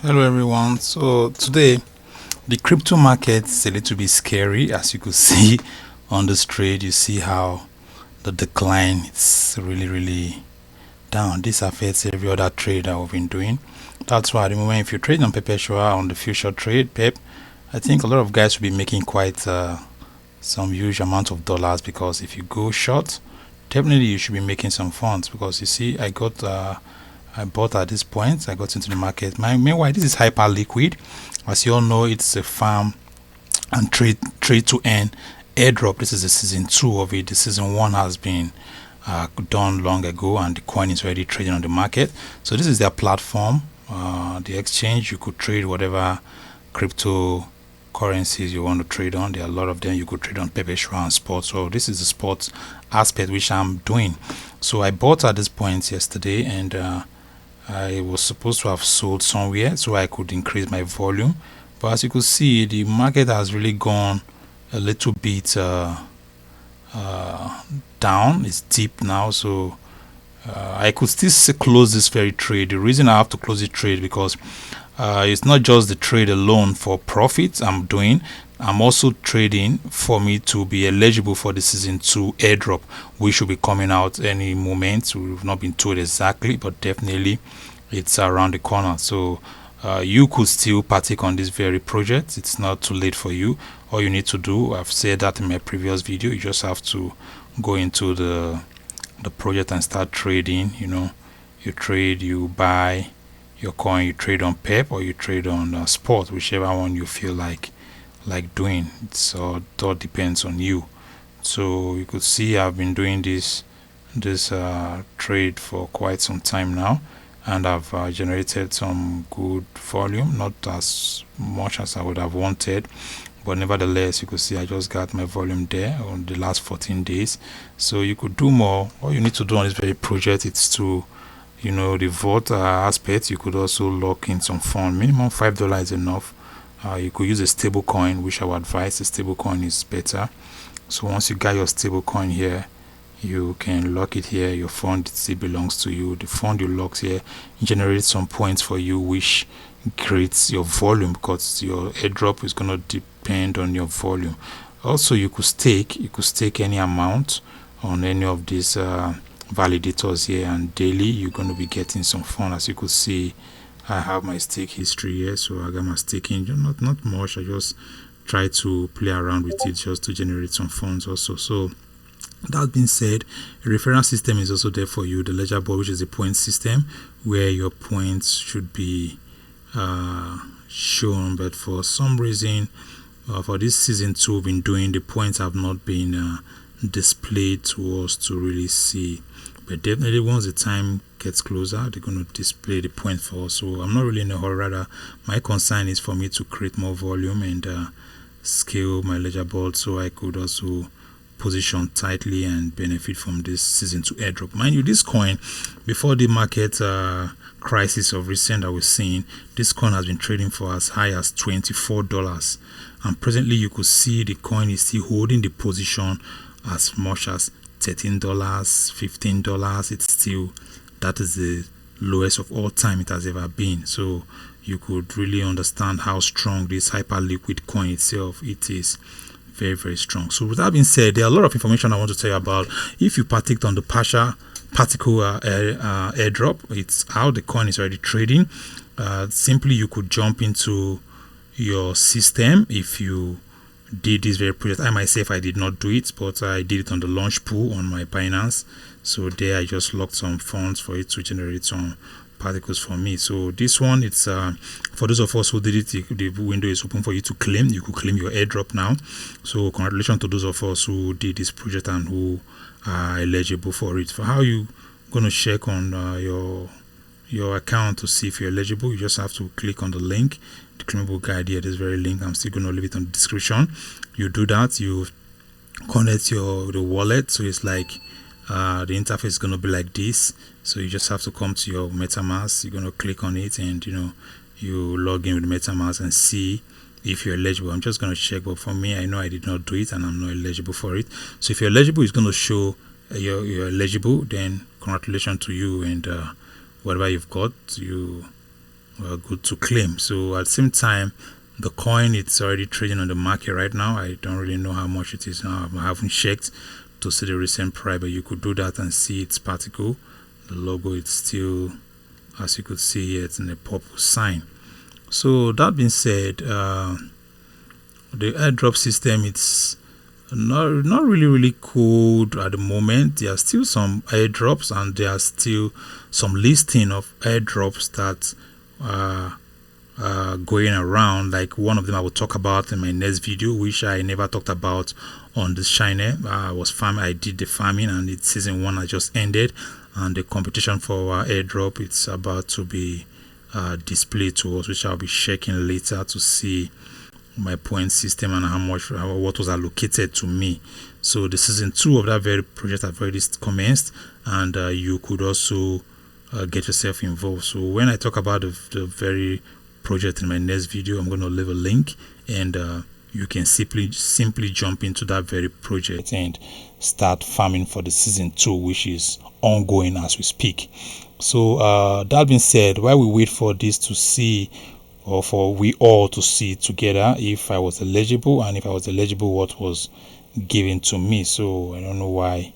Hello everyone. So today the crypto market is a little bit scary. As you could see on this trade, you see how the decline it's really down. This affects every other trade that we've been doing. That's why at the moment, if you're trading on perpetual on the future trade pep, I think a lot of guys will be making quite some huge amount of dollars, because if you go short, definitely you should be making some funds. Because you see, I bought at this point. I got into the market. Meanwhile, this is Hyperliquid. As you all know, it's a farm and trade to earn airdrop. This is the season 2 of it. The season 1 has been done long ago, and the coin is already trading on the market. So this is their platform, the exchange. You could trade whatever cryptocurrencies you want to trade on. There are a lot of them. You could trade on perpetual and spot. So this is the sports aspect which I'm doing. So I bought at this point yesterday, and I was supposed to have sold somewhere so I could increase my volume. But as you could see, the market has really gone a little bit down. It's deep now, so I could still close this very trade. The reason I have to close the trade, because it's not just the trade alone for profit I'm doing. I'm also trading for me to be eligible for the season 2 airdrop, which should be coming out any moment. We've not been told exactly, but definitely it's around the corner. So you could still partake on this very project. It's not too late for you. All you need to do, I've said that in my previous video, you just have to go into the project and start trading. You trade, you buy your coin, you trade on pep or you trade on spot, whichever one you feel like doing. So it all depends on you. So you could see I've been doing this trade for quite some time now, and I've generated some good volume, not as much as I would have wanted, but nevertheless you could see I just got my volume there on the last 14 days. So you could do more. All you need to do on this very project is to the vote aspect. You could also lock in some fund. Minimum $5 is enough. You could use a stable coin, which I would advise. A stable coin is better. So once you got your stable coin here, you can lock it here. Your fund still belongs to you. The fund you lock here generates some points for you, which creates your volume, because your airdrop is going to depend on your volume. Also, you could stake any amount on any of these validators here, and daily you're going to be getting some fun. As you could see, I have my stake history here, so I got my staking. Not much. I just try to play around with it just to generate some funds also. So that being said, a referral system is also there for you. The ledger board, which is a point system where your points should be shown, but for some reason for this season 2 we've been doing, the points have not been displayed to us to really see. But definitely once the time gets closer, they're going to display the point for us. So I'm not really in a hurry. Rather, my concern is for me to create more volume and scale my ledger board, so I could also position tightly and benefit from this season 2 airdrop. Mind you, this coin, before the market crisis of recent that we're seeing, this coin has been trading for as high as $24, and presently you could see the coin is still holding the position as much as $13, $15. It's still, that is the lowest of all time it has ever been. So you could really understand how strong this Hyperliquid coin itself it is. Very strong. So with that being said, there are a lot of information I want to tell you about. If you partaked on the particle airdrop, it's how the coin is already trading. Simply you could jump into your system. If you did this very project, I myself I did not do it, but I did it on the launch pool on my Binance. So there I just locked some funds for it to generate some particles for me. So this one, it's for those of us who did it, the window is open for you to claim. You could claim your airdrop now. So congratulations to those of us who did this project and who are eligible for it. For how you going to check on your account to see if you're eligible, you just have to click on the link, the claimable guide here, this very link. I'm still going to leave it on the description. You do that, you connect the wallet. So it's like the interface is going to be like this. So you just have to come to your MetaMask. You're going to click on it, and you log in with MetaMask and see if you're eligible. I'm just going to check, but for me, I know I did not do it and I'm not eligible for it. So if you're eligible, it's going to show you're eligible. Then congratulations to you, and whatever you've got, you good to claim. So at the same time, the coin, it's already trading on the market right now. I don't really know how much it is now. I haven't checked to see the recent price, but you could do that and see its particle. The logo, it's still, as you could see here, it's in a purple sign. So that being said, the airdrop system, it's not really cool at the moment. There are still some airdrops, and there are still some listing of airdrops that going around. Like one of them I will talk about in my next video, which I never talked about on this channel. I did the farming, and it's season 1 I just ended, and the competition for our airdrop, it's about to be displayed to us, which I'll be checking later to see my point system and what was allocated to me. So the season 2 of that very project I've already commenced, and you could also get yourself involved. So when I talk about the very project in my next video, I'm going to leave a link, and you can simply jump into that very project and start farming for the season 2, which is ongoing as we speak. So that being said, while we wait for this to see, or for we all to see together, if I was eligible, and if I was eligible, what was given to me. So I don't know why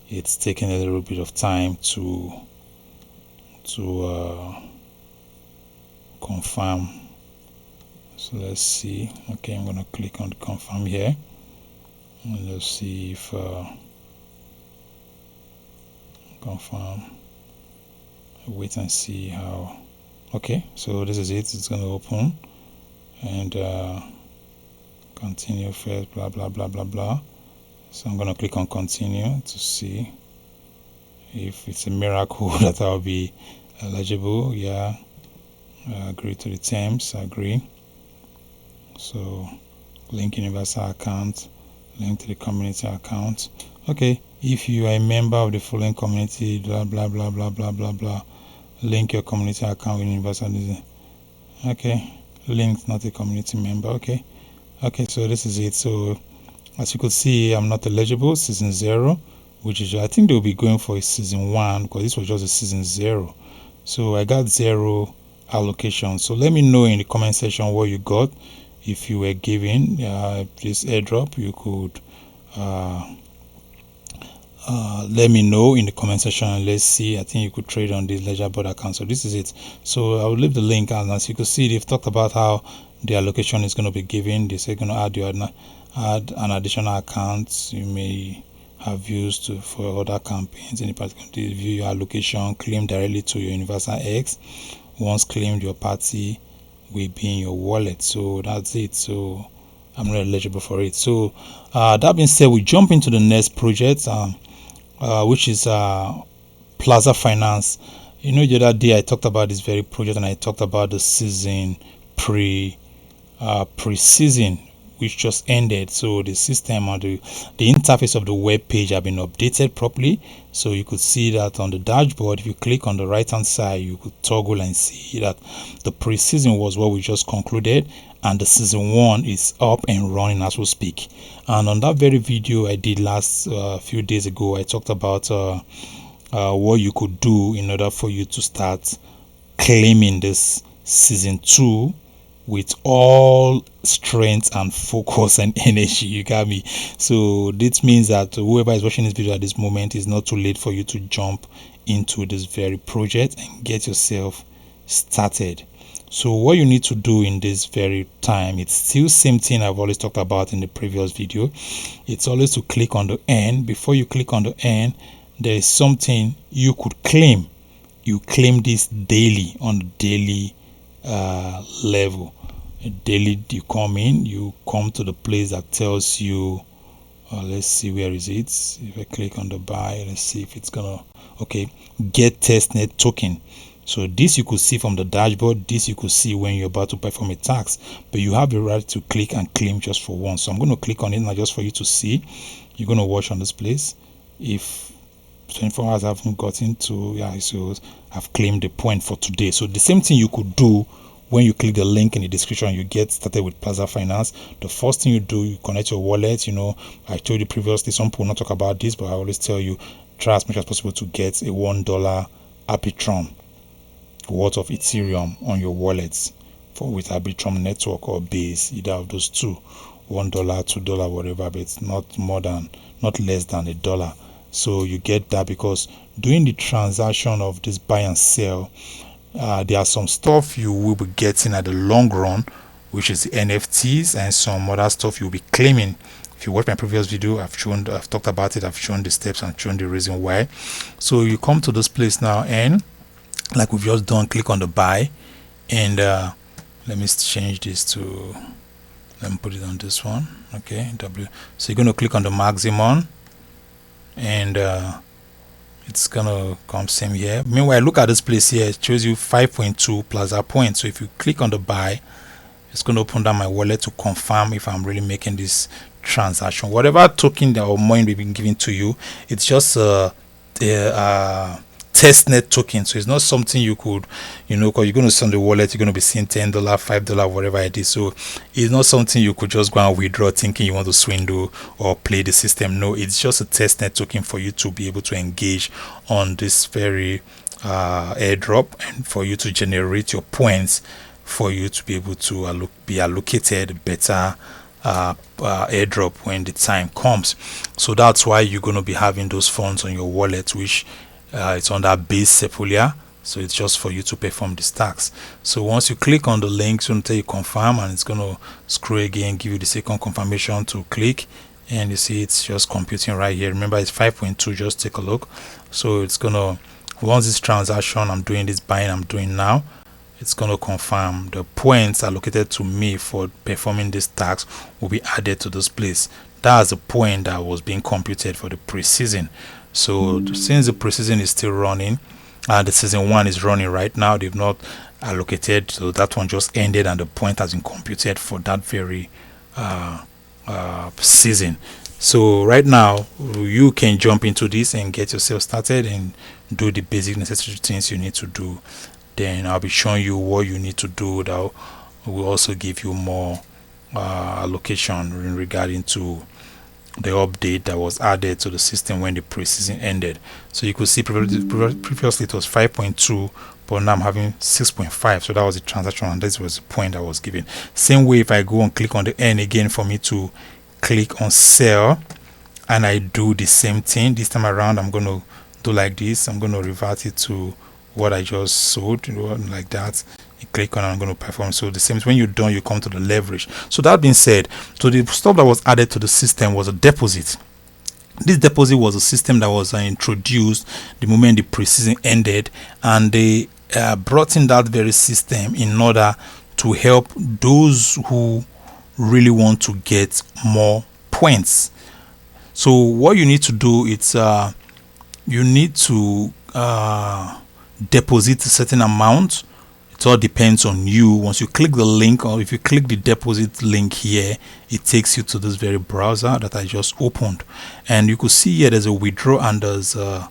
it's taking a little bit of time to confirm. So let's see. Okay, I'm gonna click on confirm here, and let's see if confirm. Wait and see how. Okay, so this is it. It's going to open, and continue first, blah blah blah blah blah. So I'm going to click on continue to see if it's a miracle that I'll be eligible. Yeah, agree to the terms, agree. So link universal account, link to the community account. Okay, if you are a member of the following community, blah blah blah blah blah blah blah, link your community account with universal. Okay, link not a community member. Okay, so this is it. So as you could see, I'm not eligible. Season 0, which is, I think they'll be going for a season 1, because this was just a season 0. So I got 0 allocation. So let me know in the comment section what you got. If you were given this airdrop, you could let me know in the comment section. Let's see. I think you could trade on this ledgerboard account. So this is it. So I will leave the link, and as you can see, they've talked about how the allocation is going to be given. They say going to add an additional account you may have used for other campaigns. Any particular, view your allocation, claim directly to your Universal X. Once claimed, your party will be in your wallet. So that's it. So I'm not eligible for it. So that being said, we jump into the next project, which is Plaza Finance. You know, the other day I talked about this very project, and I talked about the season pre-season, which just ended. So the system or the interface of the web page have been updated properly. So you could see that on the dashboard. If you click on the right hand side, you could toggle and see that the pre-season was what we just concluded, and the season 1 is up and running as we speak. And on that very video I did last few days ago, I talked about what you could do in order for you to start claiming this season 2 with all strength and focus and energy. You got me? So this means that whoever is watching this video at this moment, is not too late for you to jump into this very project and get yourself started. So what you need to do in this very time, it's still same thing I've always talked about in the previous video. It's always to click on the end. Before you click on the end, there is something you could claim. You claim this daily, on the daily level. Daily, you come in, you come to the place that tells you, let's see, where is it? If I click on the buy, let's see if it's gonna, okay, get testnet token. So this you could see from the dashboard. This you could see when you're about to perform a task, but you have the right to click and claim just for one. So I'm going to click on it now just for you to see. You're going to watch on this place. If 24 hours I haven't gotten to, yeah, so I've claimed the point for today. So the same thing you could do when you click the link in the description. You get started with Plaza Finance. The first thing you do, you connect your wallet. You know, I told you previously, some people will not talk about this, but I always tell you, try as much as possible to get a $1 Arbitrum worth of Ethereum on your wallets for with Arbitrum network or Base, either of those two, $1, $2, whatever, but it's not less than $1. So you get that because doing the transaction of this buy and sell, there are some stuff you will be getting at the long run, which is the NFTs, and some other stuff you'll be claiming. If you watch my previous video, I've talked about it, I've shown the steps and shown the reason why. So you come to this place now, and like we've just done, click on the buy, and let me change this to, let me put it on this one. Okay, W. So you're going to click on the maximum, and it's gonna come same here. Meanwhile, look at this place here. It shows you 5.2 Plaza points. So if you click on the buy, it's going to open down my wallet to confirm if I'm really making this transaction. Whatever token or coin we've been giving to you, it's just a testnet token. So it's not something you could, because you're going to send the wallet, you're going to be seeing $10, $5, whatever it is. So it's not something you could just go and withdraw thinking you want to swindle or play the system. No, it's just a testnet token for you to be able to engage on this very airdrop, and for you to generate your points, for you to be able to be allocated better airdrop when the time comes. So that's why you're going to be having those funds on your wallet, which it's under Base Sepolia. So it's just for you to perform the stacks. So once you click on the link, it's going to tell you confirm, and it's going to scroll again, give you the second confirmation to click, and you see it's just computing right here. Remember, it's 5.2. Just take a look. So it's going to, once this transaction I'm doing, this buying I'm doing now, it's going to confirm the points allocated to me for performing this task will be added to this place. That's the point that was being computed for the pre-season. So since the pre-season is still running, the season 1 is running right now, they've not allocated, so that one just ended and the point has been computed for that very season. So right now you can jump into this and get yourself started and do the basic necessary things you need to do. Then I'll be showing you what you need to do that will also give you more allocation in regarding to the update that was added to the system when the pre-season ended. So you could see previously it was 5.2, but now I'm having 6.5. So that was the transaction, and this was the point I was given. Same way, if I go and click on the N again for me to click on sell, and I do the same thing this time around, I'm going to do like this. I'm going to revert it to what I just sold, like that. You click on it, I'm going to perform. So the same, when you're done, you come to the leverage. So that being said, so the stuff that was added to the system was a deposit. This deposit was a system that was introduced the moment the pre-season ended, and they brought in that very system in order to help those who really want to get more points. So what you need to do is you need to deposit a certain amount. It all depends on you. Once you click the link, or if you click the deposit link here, it takes you to this very browser that I just opened, and you could see here there's a withdraw and there's a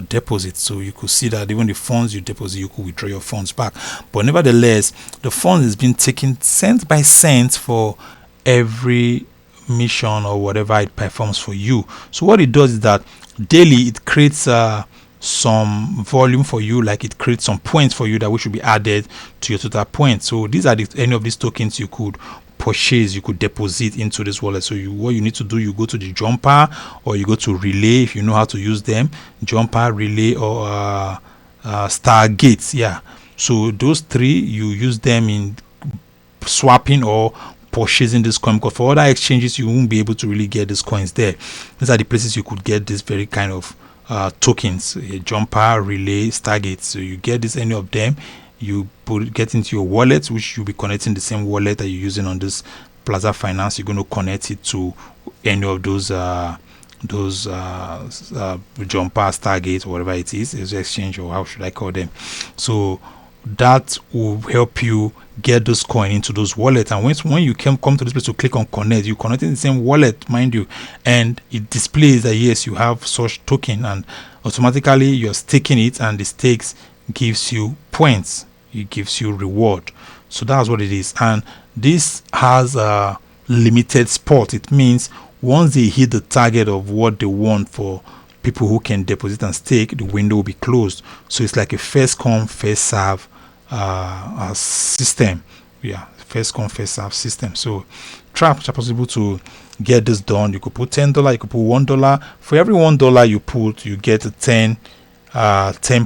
deposit. So you could see that even the funds you deposit, you could withdraw your funds back, but nevertheless the funds is being taken cent by cent for every mission or whatever it performs for you. So what it does is that daily it creates some volume for you, like it creates some points for you that which will be added to your total points. So these are any of these tokens you could purchase, you could deposit into this wallet. So what you need to do, you go to the jumper, or you go to relay if you know how to use them, jumper, relay, or Stargates. Yeah, so those three, you use them in swapping or purchasing this coin, because for other exchanges you won't be able to really get these coins there. These are the places you could get this very kind of tokens, jumper, relay, Stargate. So you get this, any of them, you get into your wallet, which you'll be connecting the same wallet that you're using on this Plaza Finance. You're going to connect it to any of those jumper, Stargate, or whatever it is exchange, or how should I call them. So that will help you get this coin into those wallets, and when you come to this place to click on connect, you connect in the same wallet, mind you, and it displays that yes, you have such token, and automatically you're staking it, and the stakes gives you points, it gives you reward. So that's what it is. And this has a limited spot. It means once they hit the target of what they want for people who can deposit and stake, the window will be closed. So it's like a first come first serve system. Yeah, first come first serve system. So try as much as possible to get this done. You could put $10, you could put $1. For every $1 you put, you get 10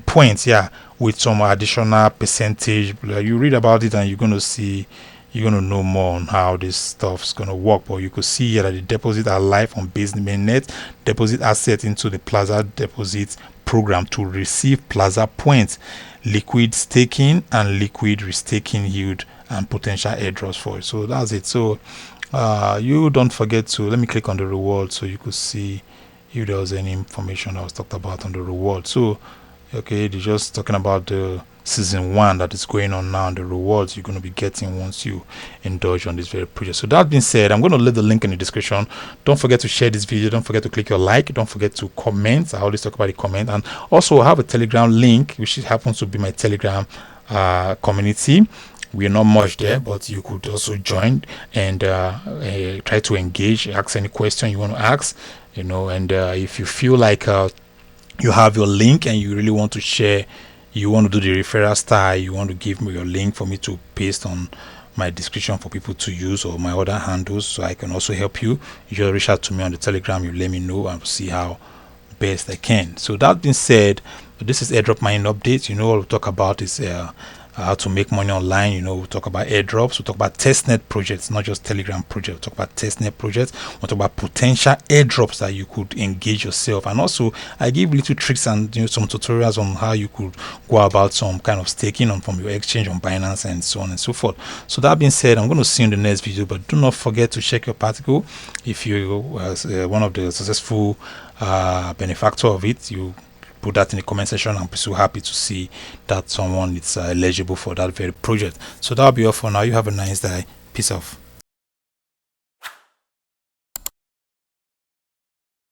points, yeah, with some additional percentage. You read about it and you're gonna know more on how this stuff's gonna work. But you could see here that the deposit are live on base mainnet. Deposit asset into the Plaza deposit program to receive Plaza points, liquid staking and liquid restaking yield, and potential airdrops for it. So that's it. So you don't forget to, let me click on the reward so you could see if there was any information that was talked about on the reward. So okay, they're just talking about the season 1 that is going on now and the rewards you're going to be getting once you indulge on this very project. So that being said, I'm going to leave the link in the description. Don't forget to share this video. Don't forget to click your like. Don't forget to comment. I always talk about the comment. And also I have a Telegram link, which happens to be my Telegram community. We're not much there, but you could also join and try to engage, ask any question you want to ask, and if you feel like you have your link and you really want to share, you want to do the referral style, you want to give me your link for me to paste on my description for people to use, or my other handles, so I can also help you. You just reach out to me on the Telegram, you let me know, and see how best I can. So that being said, this is airdrop mining update. What we'll talk about is how to make money online. We'll talk about airdrops, we'll talk about testnet projects, not just Telegram projects. We'll talk about testnet projects, we'll talk about potential airdrops that you could engage yourself, and also I give little tricks and some tutorials on how you could go about some kind of staking from your exchange on Binance and so on and so forth. So that being said, I'm going to see you in the next video, but do not forget to check your particle. If you one of the successful benefactor of it, you put that in the comment section. I'm so happy to see that someone is eligible for that very project. So that'll be all for now. You have a nice day. Peace out.